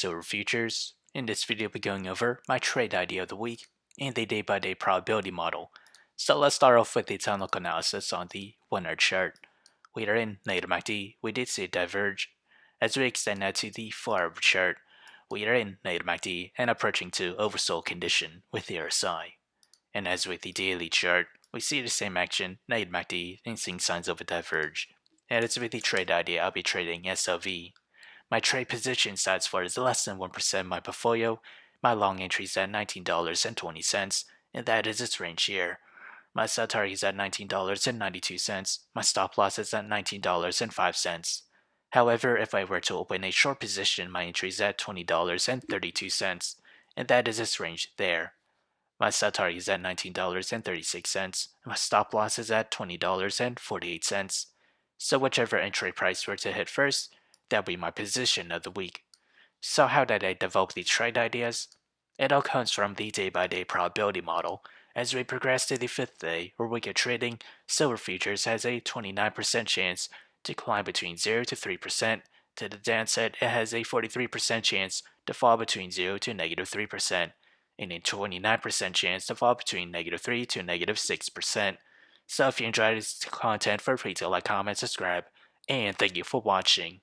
silver futures. In this video, we'll be going over my trade idea of the week and the day-by-day probability model. So let's start off with the technical analysis on the 1 hour chart. We are in NUGT. We did see it diverge. As we extend that to the 4 hour chart, we are in NUGT and approaching to oversold condition with the RSI. And as with the daily chart, we see the same action, NUGT, and seeing signs of a diverge. And as with the trade idea, I'll be trading SLV. My trade position size for is less than 1% of my portfolio. My long entry is at $19.20, and that is its range here. My sell target is at $19.92. My stop loss is at $19.05. However, if I were to open a short position, my entry is at $20.32, and that is its range there. My sell target is at $19.36. My stop loss is at $20.48. So whichever entry price were to hit first, that'll be my position of the week. So how did I develop these trade ideas? It all comes from the day-by-day probability model. As we progress to the 5th day or week of trading, silver futures has a 29% chance to climb between 0 to 3%. To the downside, it has a 43% chance to fall between 0 to negative 3%, and a 29% chance to fall between negative 3 to negative 6%. So if you enjoyed this content, feel free to like, comment, subscribe, and thank you for watching.